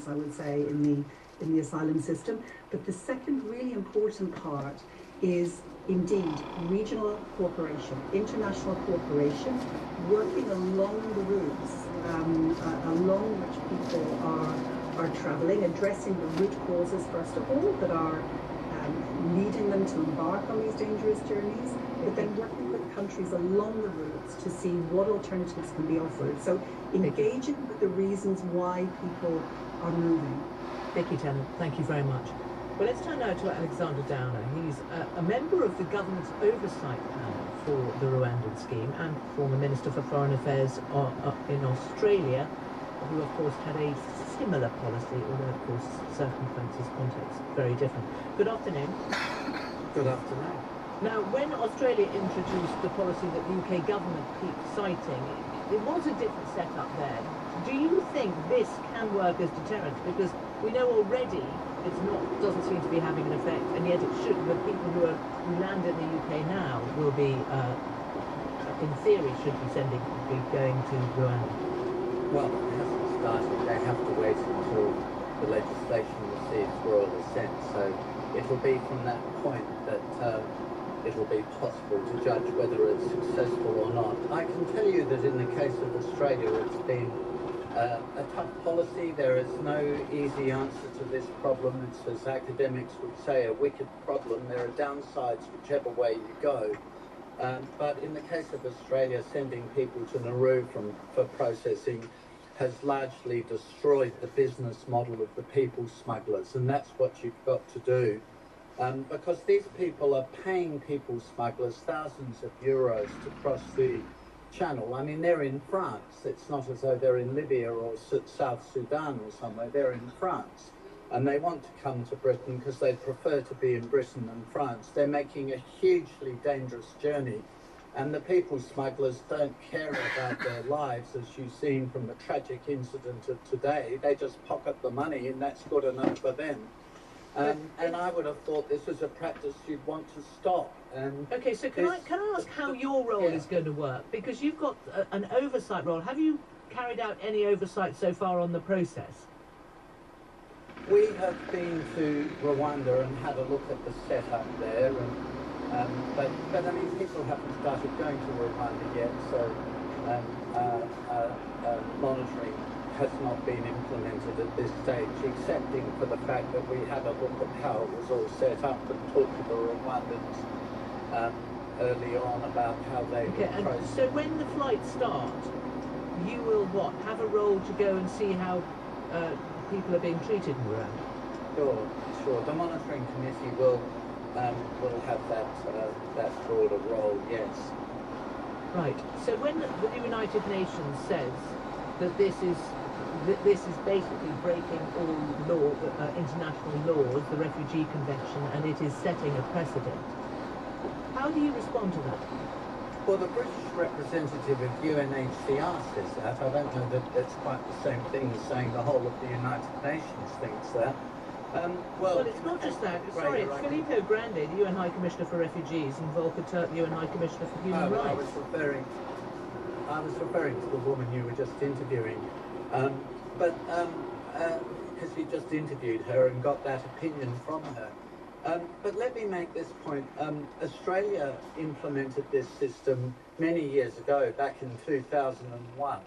components, I would say, in the asylum system. But the second really important part is indeed regional cooperation, international cooperation, working along the routes along which people are travelling, addressing the root causes first of all that are leading them to embark on these dangerous journeys, but then working with countries along the routes to see what alternatives can be offered. So engaging with the reasons why people are moving. Vicky Tennant, thank you very much. Well, let's turn now to Alexander Downer. He's a member of the government's oversight panel for the Rwandan scheme and former Minister for Foreign Affairs in Australia, who of course had a similar policy, although of course circumstances, context, very different. Good afternoon. Good afternoon. Now, when Australia introduced the policy that the UK government keeps citing, it was a different setup there. Do you think this can work as deterrent? Because we know already doesn't seem to be having an effect, and yet it should. The people who land in the UK now will be, in theory, should be going to Rwanda. Well, it hasn't started. They have to wait until the legislation receives royal assent. So it will be from that point that it will be possible to judge whether it's successful or not. I can tell you that in the case of Australia, it's been a tough policy. There is no easy answer to this problem. It's, as academics would say, a wicked problem. There are downsides whichever way you go. But in the case of Australia, sending people to Nauru for processing has largely destroyed the business model of the people smugglers, and that's what you've got to do. Because these people are paying people smugglers thousands of euros to cross the Channel. I mean, they're in France. It's not as though they're in Libya or South Sudan or somewhere. They're in France. And they want to come to Britain because they prefer to be in Britain than France. They're making a hugely dangerous journey. And the people smugglers don't care about their lives, as you've seen from the tragic incident of today. They just pocket the money, and that's good enough for them. And I would have thought this was a practice you'd want to stop. Okay, so can I ask how your role is going to work? Because you've got an oversight role. Have you carried out any oversight so far on the process? We have been to Rwanda and had a look at the setup there, but I mean, people haven't started going to Rwanda yet, so monitoring has not been implemented at this stage, excepting for the fact that we had a look at how it was all set up and talked to the Rwandans early on about how they were processed. So when the flights start, you will what? Have a role to go and see how people are being treated in Rwanda? Sure. The monitoring committee will have that broader role, yes. Right. So when the United Nations says that this is basically breaking all international laws, the Refugee Convention, and it is setting a precedent, how do you respond to that? Well, the British representative of UNHCR says that. I don't know that it's quite the same thing as saying the whole of the United Nations thinks that. Well, it's not just that. Sorry, it's Filippo Grandi, the UN High Commissioner for Refugees, and Volker Turk, the UN High Commissioner for Human Rights. I was referring to the woman you were just interviewing, because you just interviewed her and got that opinion from her. But let me make this point. Australia implemented this system many years ago, back in 2001.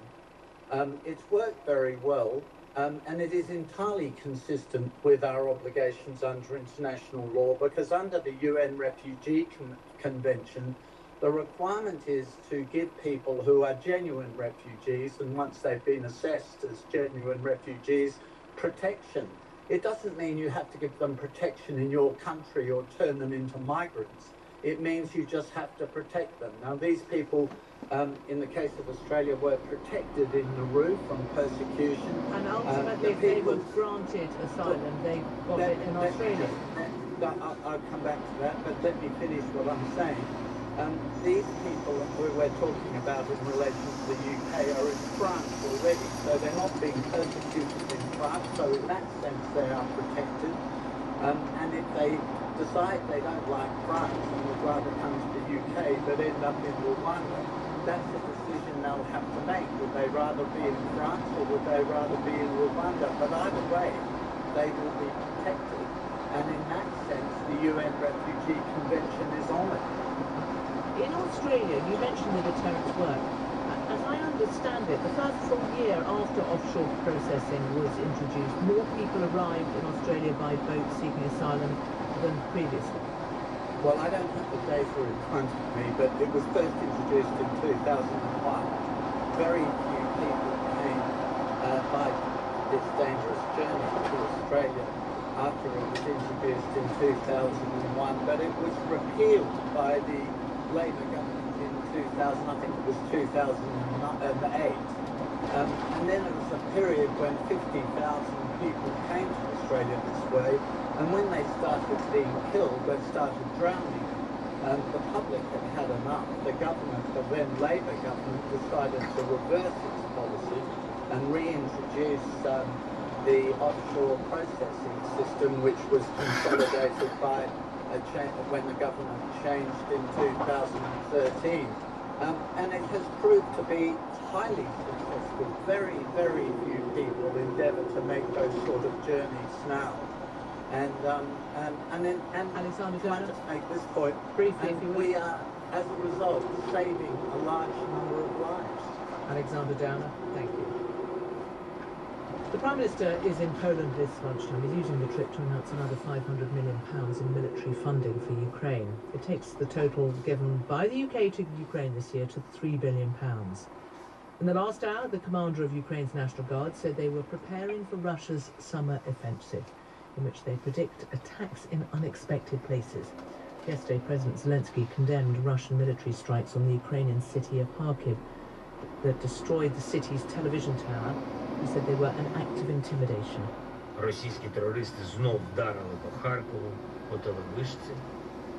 It's worked very well, and it is entirely consistent with our obligations under international law, because under the UN Refugee Convention, the requirement is to give people who are genuine refugees, and once they've been assessed as genuine refugees, protection. It doesn't mean you have to give them protection in your country or turn them into migrants. It means you just have to protect them. Now, these people, in the case of Australia, were protected in Nauru from persecution. And ultimately, if they were granted asylum, they got it in Australia. I'll come back to that, but let me finish what I'm saying. These people who we're talking about in relation to the UK are in France already, so they're not being persecuted in France, so in that sense they are protected. And if they decide they don't like France and would rather come to the UK but end up in Rwanda, that's a decision they'll have to make. Would they rather be in France or would they rather be in Rwanda? But either way, they will be protected. And in that sense, the UN Refugee Convention is honoured. In Australia, you mentioned the deterrence work. As I understand it, the first full year after offshore processing was introduced, more people arrived in Australia by boat seeking asylum than previously. Well, I don't have the data in front of me, but it was first introduced in 2001. Very few people came by this dangerous journey to Australia after it was introduced in 2001, but it was repealed by the Labour government in 2000, I think it was 2008. And then there was a period when 50,000 people came to Australia this way, and when they started being killed, they started drowning, and the public had had enough. The government, the then Labour government, decided to reverse its policy and reintroduce the offshore processing system, which was consolidated by when the government changed in 2013. And it has proved to be highly successful. Very, very few people endeavour to make those sort of journeys now. And then Alexander, can I just make this point briefly, and we are, as a result, saving a large number of lives. Alexander Downer, thank you. The Prime Minister is in Poland this lunchtime. He's using the trip to announce another £500 million in military funding for Ukraine. It takes the total given by the UK to Ukraine this year to £3 billion. In the last hour, the commander of Ukraine's National Guard said they were preparing for Russia's summer offensive, in which they predict attacks in unexpected places. Yesterday, President Zelensky condemned Russian military strikes on the Ukrainian city of Kharkiv that destroyed the city's television tower. He said they were an act of intimidation. Російські терористи знов вдарили по Харкову, по телевишці.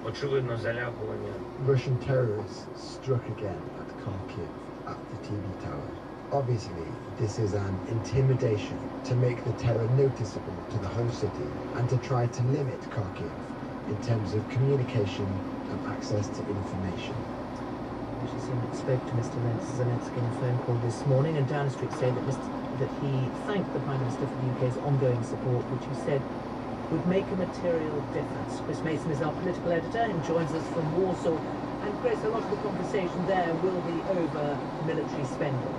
Очевидно, залякування. Russian terrorists struck again at Kharkiv at the TV tower. Obviously, this is an intimidation to make the terror noticeable to the whole city and to try to limit Kharkiv in terms of communication and access to information. Rishi Sunak spoke to Mr. Zelensky in a phone call this morning, and Downing Street said that he thanked the Prime Minister for the UK's ongoing support, which he said would make a material difference. Chris Mason is our political editor and joins us from Warsaw. And Chris, a lot of the conversation there will be over military spending.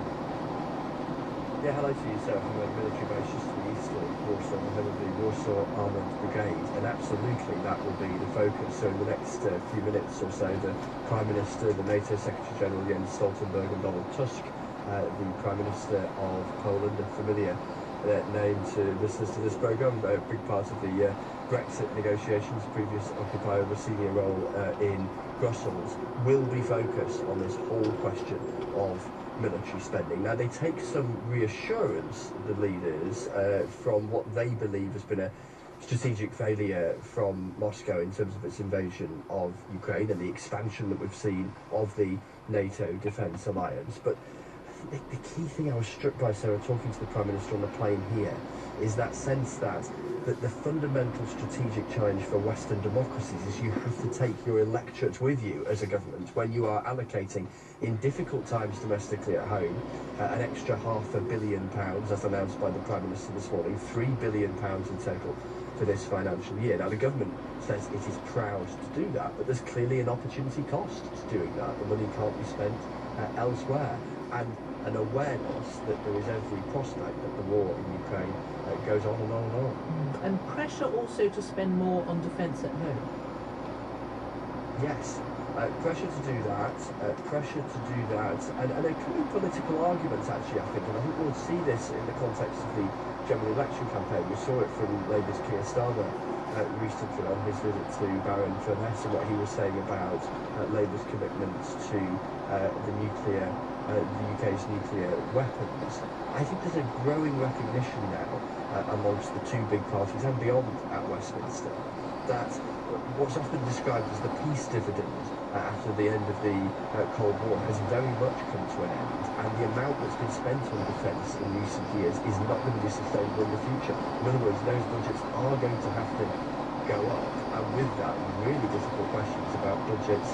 Yeah, hello to you, sir, from a military base just to the east of Warsaw, the head of the Warsaw Armoured Brigade, and absolutely that will be the focus. So in the next few minutes or so, the Prime Minister, the NATO Secretary-General Jens Stoltenberg and Donald Tusk, the Prime Minister of Poland, a familiar name to listeners to this programme, a big part of the Brexit negotiations, previous occupier of a senior role in Brussels, will be focused on this whole question of military spending. Now, they take some reassurance, the leaders, from what they believe has been a strategic failure from Moscow in terms of its invasion of Ukraine and the expansion that we've seen of the NATO defence alliance. But the key thing I was struck by, Sarah, talking to the Prime Minister on the plane here, is that sense that the fundamental strategic challenge for Western democracies is you have to take your electorate with you as a government when you are allocating, in difficult times domestically at home, an extra £500 million, as announced by the Prime Minister this morning, £3 billion in total for this financial year. Now, the government says it is proud to do that, but there's clearly an opportunity cost to doing that. The money can't be spent elsewhere. And an awareness that there is every prospect that the war in Ukraine goes on and on and on. And pressure also to spend more on defence at home. Yes, pressure to do that, and a kind of political argument actually, I think, and I think we'll see this in the context of the general election campaign. We saw it from Labour's Keir Starmer recently on his visit to Baron-Furness and what he was saying about Labour's commitments to the UK's nuclear weapons. I think there's a growing recognition now amongst the two big parties and beyond at Westminster that what's often described as the peace dividend after the end of the Cold War has very much come to an end, and the amount that's been spent on defence in recent years is not going to be sustainable in the future. In other words, those budgets are going to have to go up, and with that, really difficult questions about budgets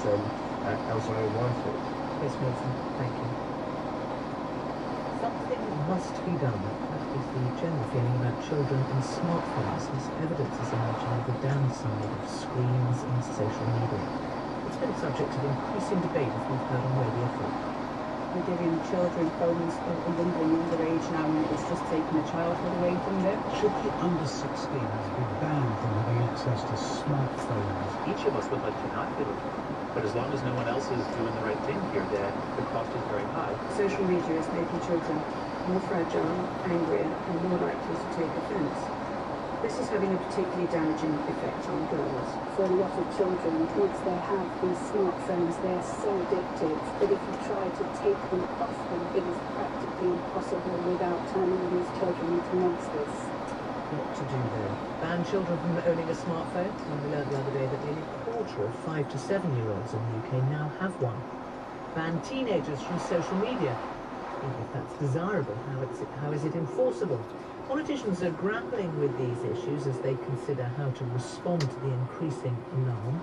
elsewhere in life. Chris Wilson, thank you. Something must be done. That is the general feeling about children and smartphones as evidence is emerging of the downside of screens and social media. It's been a subject of increasing debate, as we've heard on Radio 4. We're giving children phones at a younger age now, and it's just taking a childhood away from them. Should the under 16s be banned from having access to smartphones? Each of us would like to not be looking, but as long as no one else is doing the right thing here, then the cost is very high. Social media is making children more fragile, angrier, and more likely to take offence. This is having a particularly damaging effect on girls. For a lot of children, once they have these smartphones, they're so addicted that if you try to take them off them, it is practically impossible without turning these children into monsters. What to do then? Ban children from owning a smartphone? And we learned the other day that nearly a quarter of 5 to 7-year-olds in the UK now have one. Ban teenagers from social media? If that's desirable, how is it enforceable? Politicians are grappling with these issues as they consider how to respond to the increasing alarm.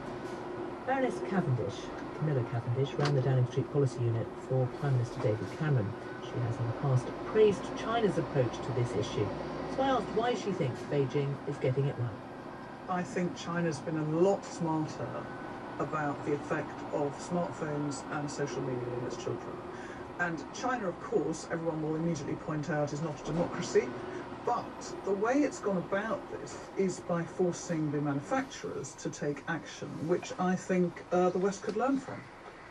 Baroness Cavendish, Camilla Cavendish, ran the Downing Street Policy Unit for Prime Minister David Cameron. She has in the past praised China's approach to this issue. So I asked why she thinks Beijing is getting it right. I think China's been a lot smarter about the effect of smartphones and social media on its children. And China, of course, everyone will immediately point out, is not a democracy. But the way it's gone about this is by forcing the manufacturers to take action, which I think the West could learn from.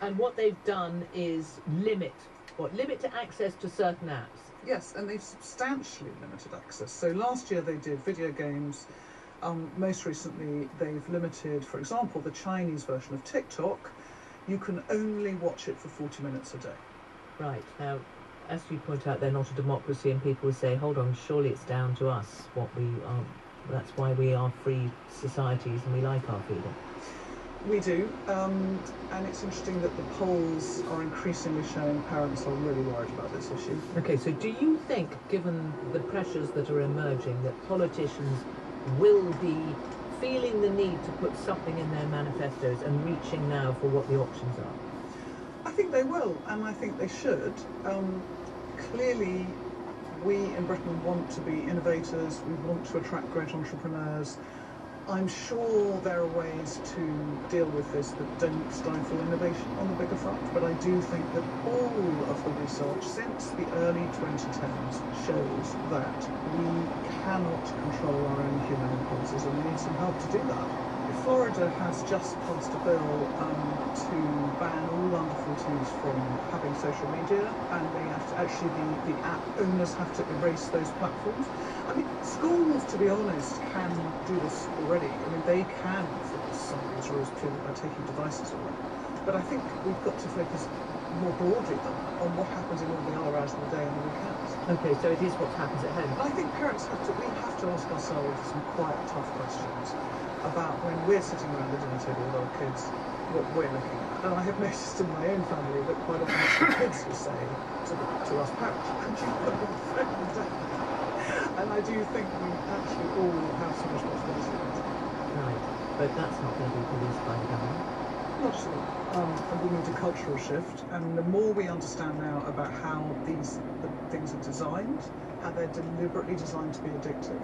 And what they've done is limit to access to certain apps. Yes, and they've substantially limited access. So last year they did video games. Most recently they've limited, for example, the Chinese version of TikTok. You can only watch it for 40 minutes a day. Right. Now, as you point out, they're not a democracy, and people will say, hold on, surely it's down to us what we are. That's why we are free societies and we like our freedom. We do, and it's interesting that the polls are increasingly showing parents are really worried about this issue. Okay, so do you think, given the pressures that are emerging, that politicians will be feeling the need to put something in their manifestos and reaching now for what the options are? I think they will, and I think they should. Clearly, we in Britain want to be innovators, we want to attract great entrepreneurs. I'm sure there are ways to deal with this that don't stifle innovation on the bigger front, but I do think that all of the research since the early 2010s shows that we cannot control our own human impulses, and we need some help to do that. Florida has just passed a bill to ban all under 14s from having social media, and they have to actually, the app owners have to erase those platforms. I mean, schools, to be honest, can do this already. I mean, they can enforce some of these rules purely by taking devices away. But I think we've got to focus more broadly on what happens in all the other hours of the day and the weekends. Okay, so it is what happens at home. And I think parents we have to ask ourselves some quite tough questions about when we're sitting around the dinner table with our kids, what we're looking at. And I have noticed in my own family that quite often the kids will say to us parents, could you put your phone down? And I do think we actually all have some responsibility for that. Right, but that's not going to be policed by the government. Not at all. And we need a cultural shift, and the more we understand now about how the things are designed, how they're deliberately designed to be addictive,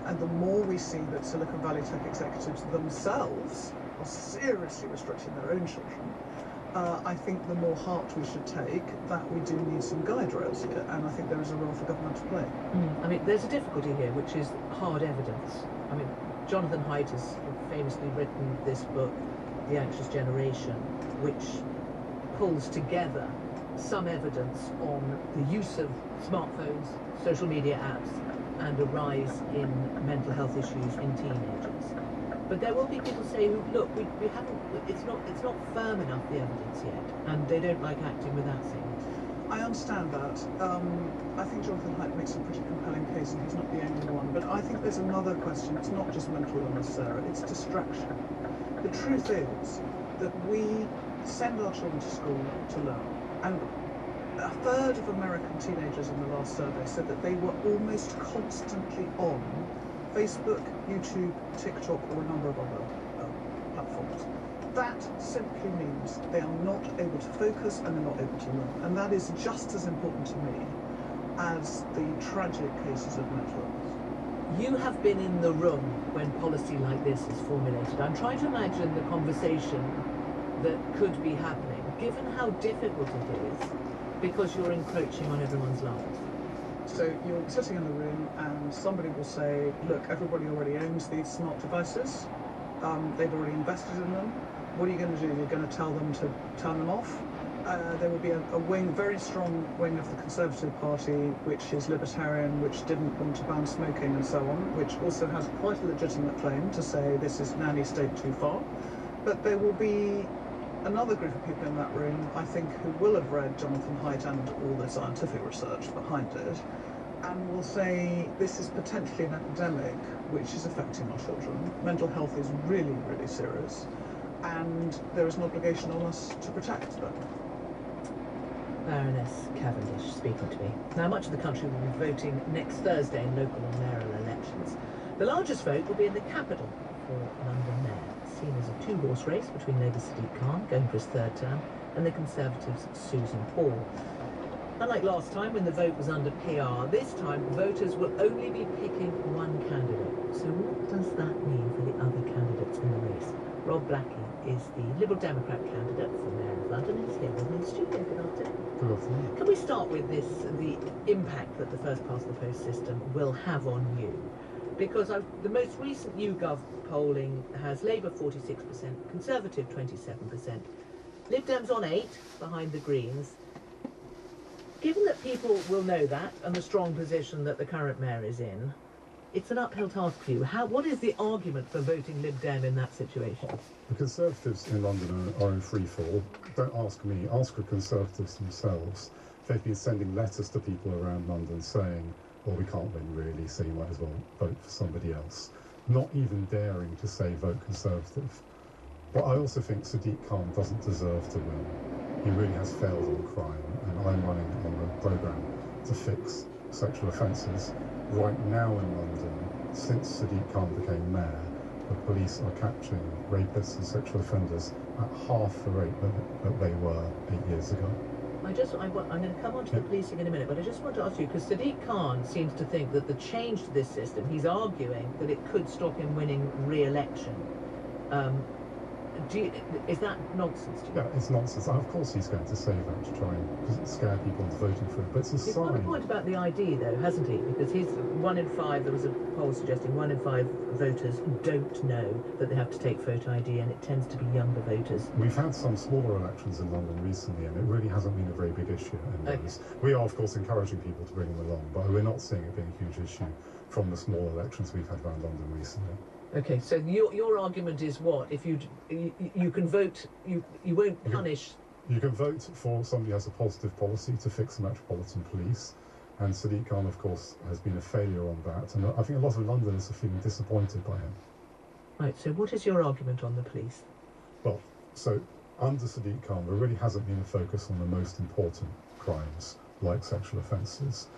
and the more we see that Silicon Valley tech executives themselves are seriously restricting their own children, I think the more heart we should take that we do need some guide rails here, and I think there is a role for government to play. I mean, there's a difficulty here, which is hard evidence. I mean, Jonathan Haidt has famously written this book, The Anxious Generation, which pulls together some evidence on the use of smartphones, social media apps, and a rise in mental health issues in teenagers. But there will be people say, look, we haven't, it's not firm enough, the evidence yet, and they don't like acting without seeing it. I understand that. I think Jonathan Haidt makes a pretty compelling case, and he's not the only one. But I think there's another question. It's not just mental illness, Sarah. It's distraction. The truth is that we send our children to school to learn, and a third of American teenagers in the last survey said that they were almost constantly on Facebook, YouTube, TikTok, or a number of other platforms. that simply means they are not able to focus and they're not able to learn. And that is just as important to me as the tragic cases of mental illness. You have been in the room when policy like this is formulated. I'm trying to imagine the conversation that could be happening, given how difficult it is, because you're encroaching on everyone's lives. So you're sitting in the room and somebody will say, look, everybody already owns these smart devices. They've already invested in them. What are you going to do? You're going to tell them to turn them off? There will be a wing, very strong wing of the Conservative Party, which is libertarian, which didn't want to ban smoking and so on, which also has quite a legitimate claim to say this is nanny state too far. But there will be another group of people in that room, I think, who will have read Jonathan Haidt and all the scientific research behind it, and will say this is potentially an epidemic which is affecting our children. Mental health is really, really serious, and there is an obligation on us to protect them. Baroness Cavendish speaking to me. Now, much of the country will be voting next Thursday in local and mayoral elections. The largest vote will be in the capital for London Mayor, seen as a two-horse race between Labour's Sadiq Khan, going for his third term, and the Conservatives' Susan Hall. Unlike last time when the vote was under PR, this time voters will only be picking one candidate. So what does that mean for the other candidates in the race? Rob Blackie is the Liberal Democrat candidate for Mayor of London. He's here with me in the studio. Good afternoon. Good afternoon. Can we start with this, the impact that the first past the post system will have on you? Because the most recent YouGov polling has Labour 46%, Conservative 27%, Lib Dems on 8 behind the Greens. Given that people will know that and the strong position that the current mayor is in, it's an uphill task for you. What is the argument for voting Lib Dem in that situation? The Conservatives in London are in free fall. Don't ask me, ask the Conservatives themselves. They've been sending letters to people around London saying, well, we can't win really, so you might as well vote for somebody else. Not even daring to say vote Conservative. But I also think Sadiq Khan doesn't deserve to win. He really has failed on crime, and I'm running on a programme to fix sexual offences. Right now in London, since Sadiq Khan became mayor, the police are capturing rapists and sexual offenders at half the rate that they were 8 years ago. I'm going to come on to the policing in a minute, but I just want to ask you, because Sadiq Khan seems to think that the change to this system, he's arguing that it could stop him winning re-election. Is that nonsense to you? Yeah, it's nonsense. Of course he's going to say that to try and scare people into voting for it, but it's a He's sign. got a point about the ID, though, hasn't he? Because he's 1 in 5, there was a poll suggesting 1 in 5 voters don't know that they have to take photo ID, and it tends to be younger voters. We've had some smaller elections in London recently, and it really hasn't been a very big issue in those. We are, of course, encouraging people to bring them along, but we're not seeing it being a huge issue from the small elections we've had around London recently. Okay, so your argument is what? If you can vote, you won't punish. You can vote for somebody who has a positive policy to fix the Metropolitan Police, and Sadiq Khan, of course, has been a failure on that, and I think a lot of Londoners are feeling disappointed by him. Right, so what is your argument on the police? Well, so under Sadiq Khan, there really hasn't been a focus on the most important crimes, like sexual offences.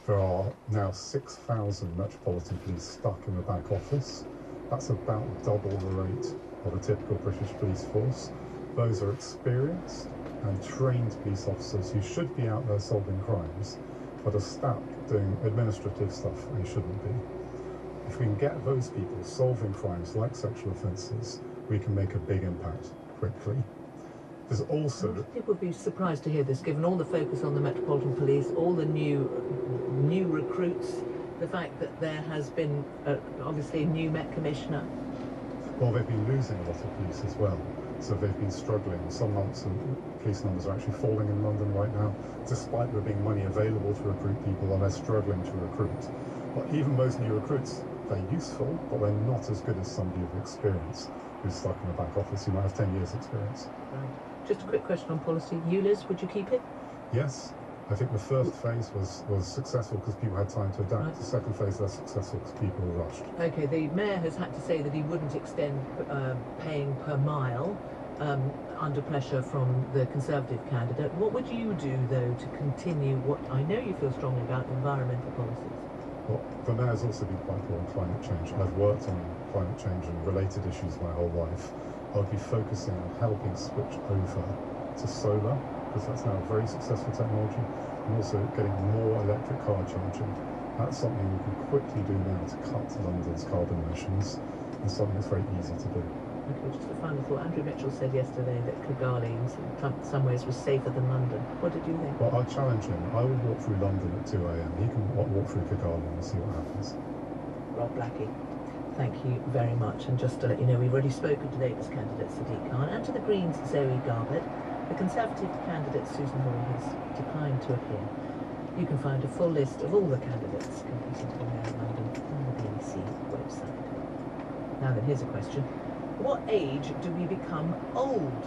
There are now 6,000 Metropolitan Police stuck in the back office. That's about double the rate of a typical British police force. Those are experienced and trained police officers who should be out there solving crimes, but are stuck doing administrative stuff they shouldn't be. If we can get those people solving crimes like sexual offences, we can make a big impact quickly. There's also... People would be surprised to hear this, given all the focus on the Metropolitan Police, all the new recruits, the fact that there has been, obviously, a new Met Commissioner. Well, they've been losing a lot of police as well, so they've been struggling. Some months police numbers are actually falling in London right now, despite there being money available to recruit people, and they're struggling to recruit. But even those new recruits, they're useful, but they're not as good as somebody with experience who's stuck in the back office who might have 10 years experience. Right. Just a quick question on policy. You, Liz, would you keep it? Yes. I think the first phase was successful because people had time to adapt. Right. The second phase less successful because people were rushed. Okay, the mayor has had to say that he wouldn't extend paying per mile under pressure from the Conservative candidate. What would you do, though, to continue what I know you feel strongly about, environmental policies? Well, the mayor's also been quite poor on climate change. I've worked on climate change and related issues my whole life, I'll be focusing on helping switch over to solar, because that's now a very successful technology, and also getting more electric car charging. That's something we can quickly do now to cut London's carbon emissions, and something that's very easy to do. Okay, just a final thought. Andrew Mitchell said yesterday that Kigali in some ways was safer than London. What did you think? Well, I'll challenge him. I will walk through London at 2 a.m. He can walk through Kigali and we'll see what happens. Rob Blackie, thank you very much. And just to let you know, we've already spoken to Labour's candidate Sadiq Khan and to the Greens' Zoe Garbett. The Conservative candidate Susan Hall has declined to appear. You can find a full list of all the candidates competing for Mayor of London on the BBC website. Now then, here's a question. What age do we become old?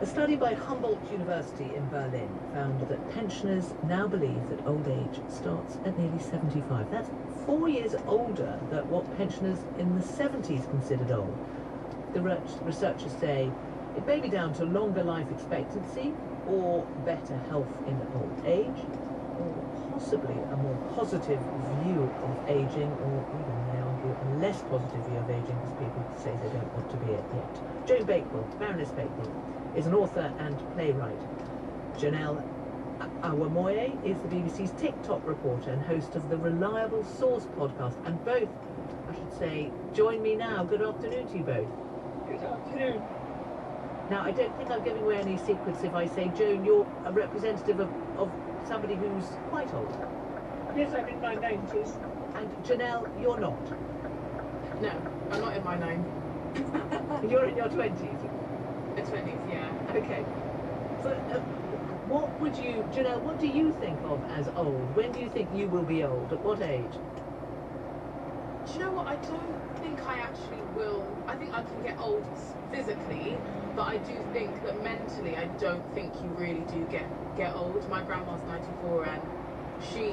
A study by Humboldt University in Berlin found that pensioners now believe that old age starts at nearly 75. That's 4 years older than what pensioners in the 70s considered old. The researchers say it may be down to longer life expectancy or better health in old age, or possibly a more positive view of aging, or even, they argue, a less positive view of aging because people say they don't want to be it yet. Joan Bakewell, Baroness Bakewell, is an author and playwright. Janelle Awamoye is the BBC's TikTok reporter and host of the Reliable Source podcast. And both, I should say, join me now. Good afternoon to you both. Good afternoon. Now, I don't think I'm giving away any secrets if I say, Joan, you're a representative of somebody who's quite old. Yes, I'm in my 90s. And Janelle, you're not? No, I'm not in my 90s. You're in your 20s? 20s, yeah. Okay. So, what would you, Janelle, what do you think of as old? When do you think you will be old? At what age? Do you know what? I don't think I actually will. I think I can get old physically, but I do think that mentally, I don't think you really do get old. My grandma's 94 and she,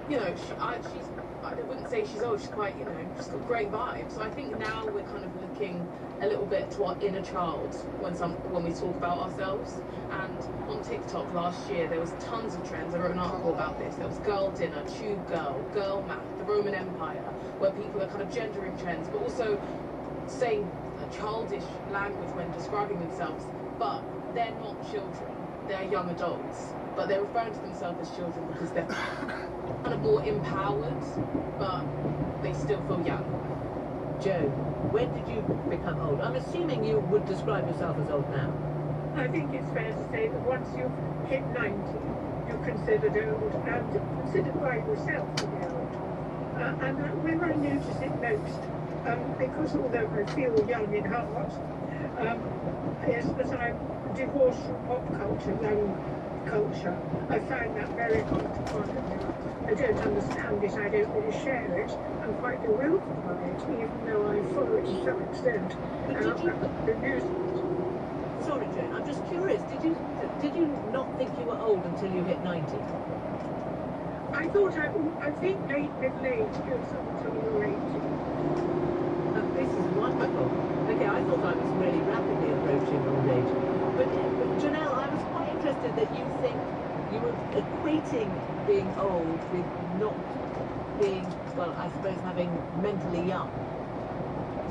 you know, she's, I wouldn't say she's old, she's quite, you know, she's got great vibes. So I think now we're kind of looking a little bit to our inner child when we talk about ourselves. And on TikTok last year, there was tons of trends. I wrote an article about this. There was girl dinner, tube girl math, the Roman Empire, where people are kind of gendering trends, but also saying a childish language when describing themselves, but they're not children, they're young adults, but they're referring to themselves as children because they're kind of more empowered, but they still feel young. Joe, when did you become old? I'm assuming you would describe yourself as old now. I think it's fair to say that once you've hit 90, you're considered old and considered by yourself to be old. And where I notice it most, because although I feel young in heart, is that I'm divorced from pop culture, young culture. I find that very hard to follow. I don't understand it, I don't really share it. I'm quite bewildered by it, even though I follow it to some extent. Sorry, Joan, I'm just curious. Did you not think you were old until you hit 90? I thought I think late middle age goes up until you're 80. This is wonderful. Okay, I thought I was really rapidly approaching old age. But Janelle, I was quite interested that you think you were equating being old with not being, well, I suppose having mentally young.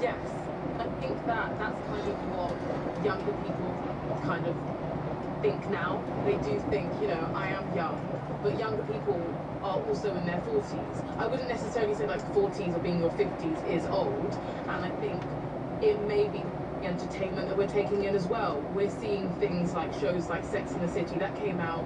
Yes, I think that's kind of what younger people kind of think now. They do think, you know, I am young, but younger people are also in their 40s. I wouldn't necessarily say like 40s or being your 50s is old, and I think it may be the entertainment that we're taking in as well. We're seeing things like shows like Sex and the City that came out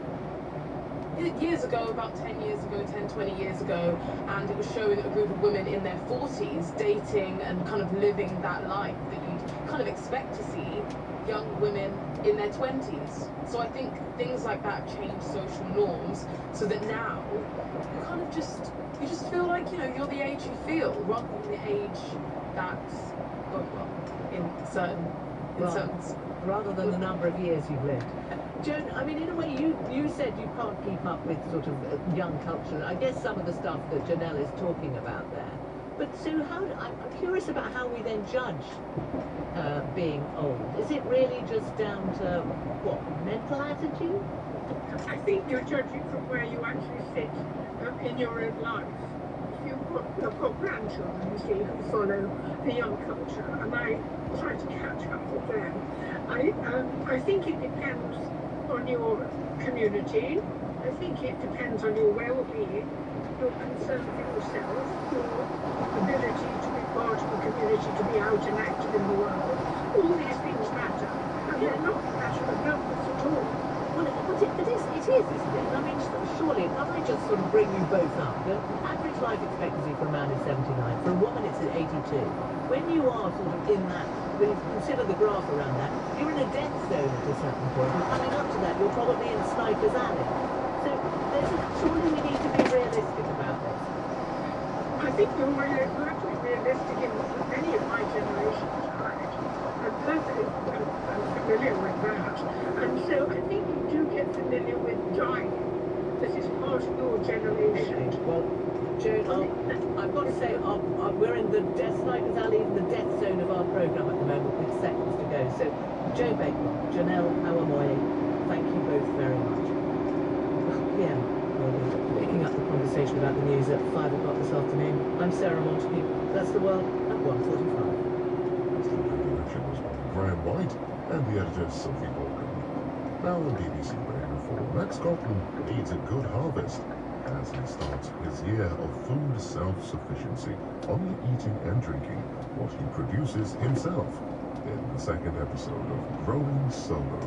years ago, about 10 years ago, 10, 20 years ago, and it was showing a group of women in their 40s dating and kind of living that life that you'd kind of expect to see young women in their 20s. So I think things like that change social norms so that now you kind of just feel like, you know, you're the age you feel rather than the age that's going well in certain rather than the number of years you've lived. Joan, I mean, in a way, you said you can't keep up with sort of young culture. I guess some of the stuff that Janelle is talking about there. But so I'm curious about how we then judge being old. Is it really just down to, what, mental attitude? I think you're judging from where you actually sit in your own life. If you've I've got grandchildren, you see, who follow the young culture, and I try to catch up with them. I think it depends on your community. I think it depends on your well-being, your concern for yourself, your ability to be part of the community, to be out and active in the world. All these things matter, and they're not a matter of numbers at all. Well, it is, isn't it? I mean, surely, if I just sort of bring you both up, the average life expectancy for a man is 79, for a woman it's at 82. When you are sort of in that, when you consider the graph around that, you're in a death zone at a certain point, and coming up to that, you're probably in Sniper's Alley. So, surely we need to be realistic about this. I think you're have to be realistic in what many of my generation tried. I'm perfectly familiar with that. And so I think you do get familiar with dying. This is part of your generation. Okay, well, Joan, I've got to say, we're in the Sniper's Alley, in the death zone of our programme at the moment, with seconds to go. So, Joe Baker, Janelle Awamoye, thank you both very much. Yeah, we'll be picking up the conversation about the news at 5 o'clock this afternoon. I'm Sarah Montague. That's the world at 1:45. Graham White and the editor Sophie Morgan. Now on BBC Radio 4, Max Scotland needs a good harvest as he starts his year of food self-sufficiency, only eating and drinking what he produces himself in the second episode of Growing Solo.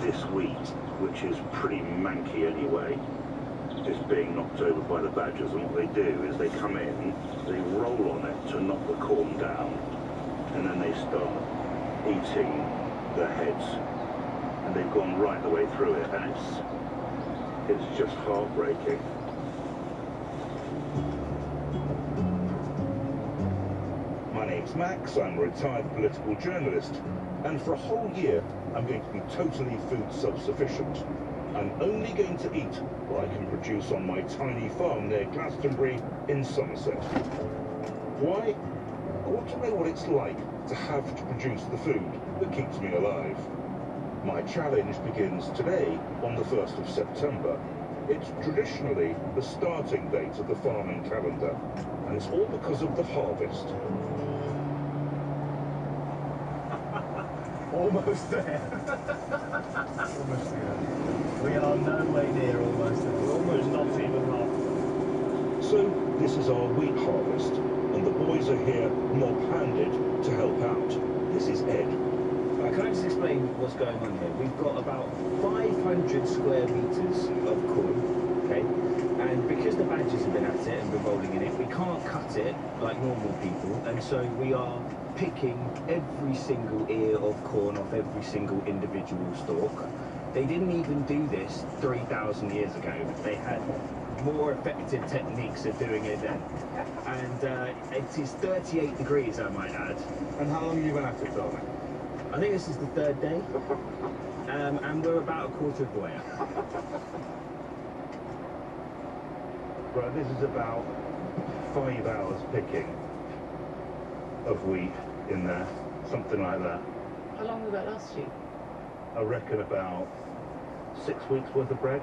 This wheat, which is pretty manky anyway, is being knocked over by the badgers, and what they do is they come in, they roll on it to knock the corn down, and then they start eating the heads, and they've gone right the way through it, and it's just heartbreaking. My name's Max, I'm a retired political journalist, and for a whole year I'm going to be totally food self-sufficient. I'm only going to eat what I can produce on my tiny farm near Glastonbury in Somerset. Why? I want to know what it's like to have to produce the food that keeps me alive. My challenge begins today on the 1st of September. It's traditionally the starting date of the farming calendar, and it's all because of the harvest. Almost there. Almost there. We are no way near almost there. We're almost not even half. So this is our wheat harvest, and the boys are here mob-handed to help out. This is Ed. Can I just explain what's going on here? We've got about 500 square metres of corn, okay? And because the badgers have been at it and been rolling in it, we can't cut it like normal people, and so we are picking every single ear of corn off every single individual stalk. They didn't even do this 3,000 years ago. They had more effective techniques of doing it then. And it is 38 degrees, I might add. And how long have you been at it, Dominic? I think this is the third day. And we're about a quarter of the way up. Right, this is about 5 hours picking of wheat in there, something like that. How long will that last you? I reckon about 6 weeks worth of bread.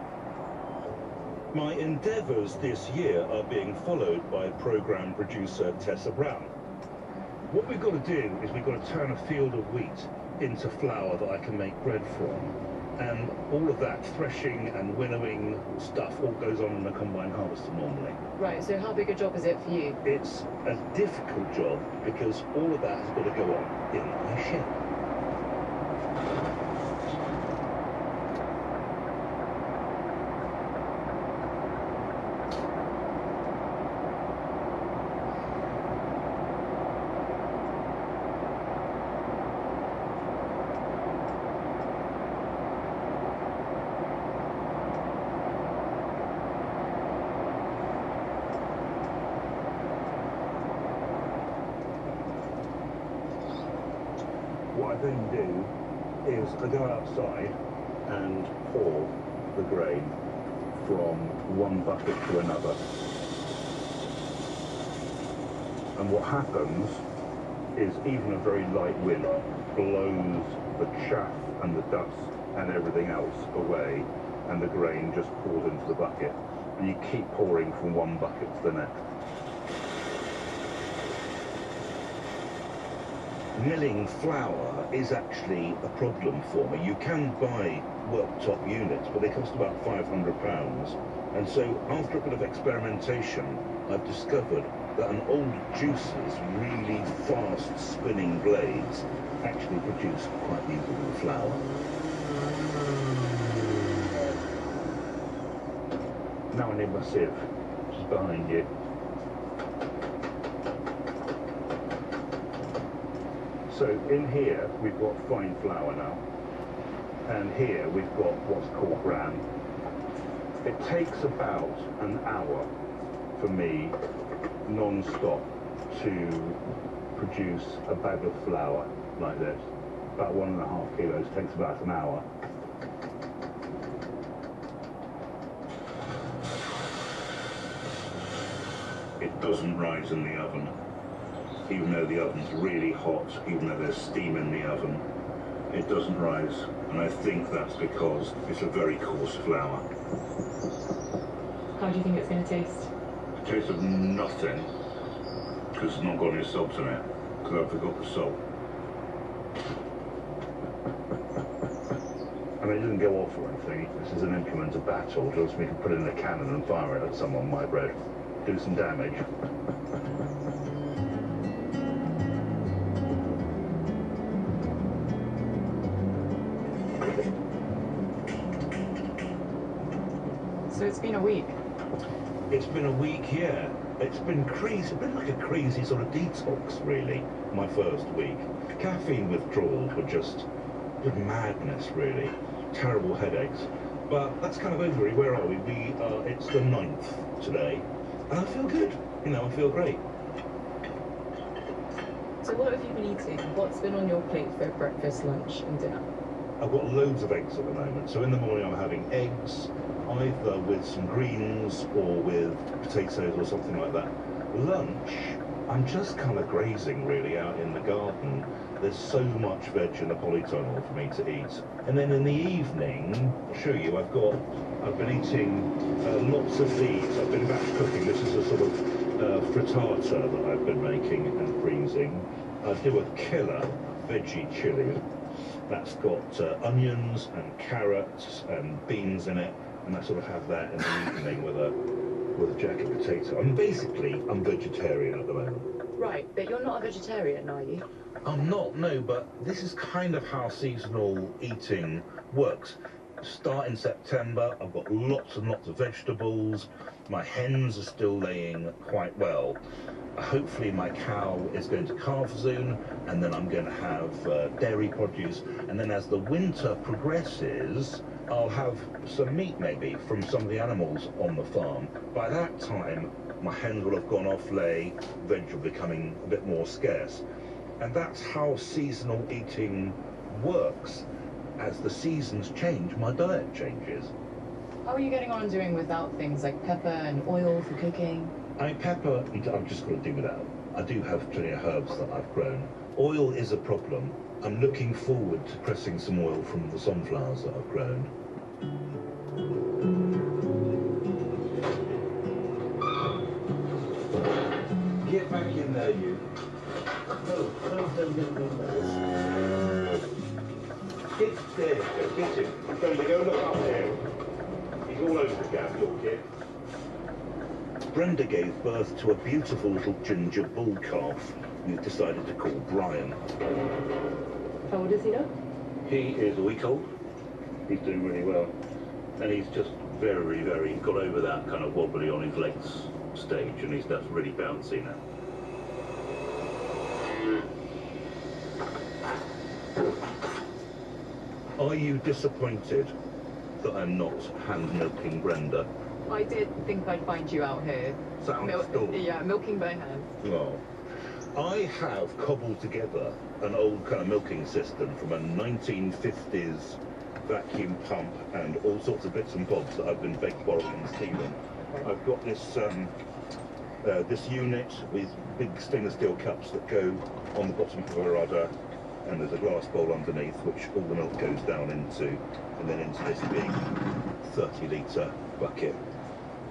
My endeavours this year are being followed by programme producer Tessa Brown. What we've got to do is we've got to turn a field of wheat into flour that I can make bread from. And all of that threshing and winnowing stuff all goes on in a combine harvester normally. Right, so how big a job is it for you? It's a difficult job because all of that has got to go on in my shed. What I then do is I go outside and pour the grain from one bucket to another. And what happens is even a very light wind blows the chaff and the dust and everything else away, and the grain just pours into the bucket. And you keep pouring from one bucket to the next. Milling flour is actually a problem for me. You can buy worktop units, but they cost about £500. And so after a bit of experimentation, I've discovered that an old juicer's really fast spinning blades actually produce quite usable flour. Now I need my sieve, which is behind you. So in here we've got fine flour now, and here we've got what's called bran. It takes about an hour for me, non-stop, to produce a bag of flour like this. About 1.5 kilos, takes about an hour. It doesn't rise in the oven. Even though the oven's really hot, even though there's steam in the oven, it doesn't rise. And I think that's because it's a very coarse flour. How do you think it's going to taste? It tastes of nothing, because it's not got any salt in it, because I forgot the salt. I mean, it doesn't go off or anything. This is an implement of battle. Just me to put it in a cannon and fire it at someone, my bread. Do some damage. So it's been a week. It's been a week, yeah. It's been crazy. It's been like a crazy sort of detox, really, my first week. Caffeine withdrawals were just madness, really. Terrible headaches. But that's kind of over it. Where are we? It's the 9th today. And I feel good. You know, I feel great. So what have you been eating? What's been on your plate for breakfast, lunch and dinner? I've got loads of eggs at the moment. So in the morning I'm having eggs, either with some greens or with potatoes or something like that. Lunch, I'm just kind of grazing really out in the garden. There's so much veg in the polytunnel for me to eat. And then in the evening, I'll show you, I've been eating lots of these. I've been batch cooking. This is a sort of frittata that I've been making and freezing. I do a killer veggie chili. That's got onions and carrots and beans in it. And I sort of have that in the evening with a jacket potato. I'm vegetarian at the moment. Right, but you're not a vegetarian, are you? I'm not, no, but this is kind of how seasonal eating works. Start in September, I've got lots and lots of vegetables. My hens are still laying quite well. Hopefully my cow is going to calve soon, and then I'm going to have dairy produce. And then as the winter progresses, I'll have some meat maybe from some of the animals on the farm. By that time, my hens will have gone off lay, veg will be becoming a bit more scarce. And that's how seasonal eating works. As the seasons change, my diet changes. How are you getting on doing without things like pepper and oil for cooking? Pepper, I'm just going to do without. I do have plenty of herbs that I've grown. Oil is a problem. I'm looking forward to pressing some oil from the sunflowers that I've grown. Get back in there, you. No. Get there, get him. Go look up there. He's all over the gap, your kid. Brenda gave birth to a beautiful little ginger bull calf we've decided to call Brian. How old is he now? He is a week old. He's doing really well. And he's just very, got over that kind of wobbly on his legs stage, and he's just really bouncy now. Are you disappointed that I'm not hand-milking Brenda? I did think I'd find you out here. Yeah, milking by hand. Oh. I have cobbled together an old kind of milking system from a 1950s vacuum pump and all sorts of bits and bobs that I've been borrowing and stealing. I've got this this unit with big stainless steel cups that go on the bottom of a rudder, and there's a glass bowl underneath which all the milk goes down into, and then into this big 30-litre bucket,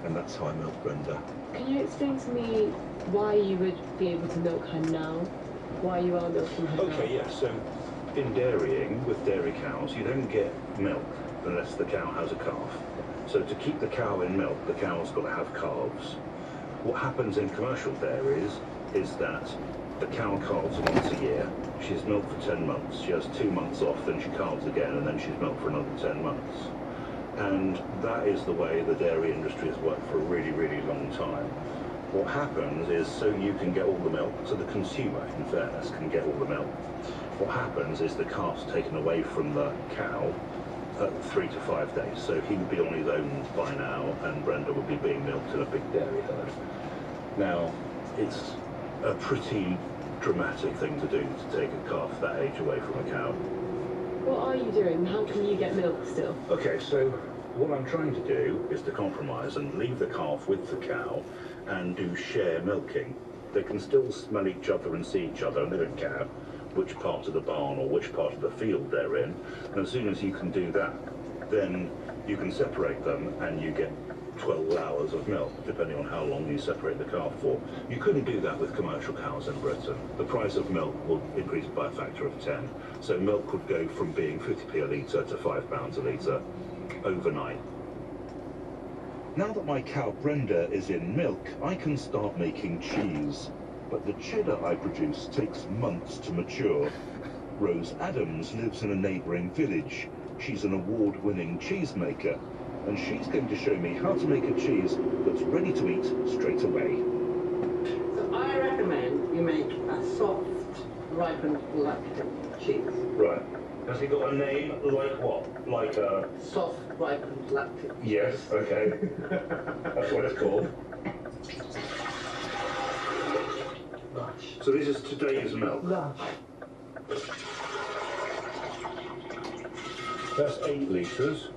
and that's how I milk Brenda. Can you explain to me why you would be able to milk her now? Why you are milking her now? Okay, yes, so in dairying, with dairy cows, you don't get milk unless the cow has a calf. So to keep the cow in milk, the cow's got to have calves. What happens in commercial dairies is that the cow calves once a year. She's milked for 10 months. She has 2 months off, then she calves again, and then she's milked for another 10 months. And that is the way the dairy industry has worked for a really, really long time. What happens is, so you can get all the milk, so the consumer, in fairness, can get all the milk. What happens is the calf's taken away from the cow at 3 to 5 days. So he would be on his own by now, and Brenda would be being milked in a big dairy herd. Now, it's a pretty dramatic thing to do, to take a calf that age away from a cow. What are you doing? How can you get milk still? Okay, so what I'm trying to do is to compromise and leave the calf with the cow and do share milking. They can still smell each other and see each other, and they don't care which part of the barn or which part of the field they're in. And as soon as you can do that, then you can separate them and you get 12 hours of milk, depending on how long you separate the calf for. You couldn't do that with commercial cows in Britain. The price of milk will increase by a factor of 10. So milk would go from being 50p a litre to £5 a litre overnight. Now that my cow Brenda is in milk, I can start making cheese. But the cheddar I produce takes months to mature. Rose Adams lives in a neighbouring village. She's an award-winning cheesemaker, and she's going to show me how to make a cheese that's ready to eat straight away. So I recommend you make a soft, ripened lactic cheese. Right. Has he got a name like what? Like a... Soft, ripened lactic. Yes, okay. That's what it's called. Lush. So this is today's milk? Lush. That's 8 litres.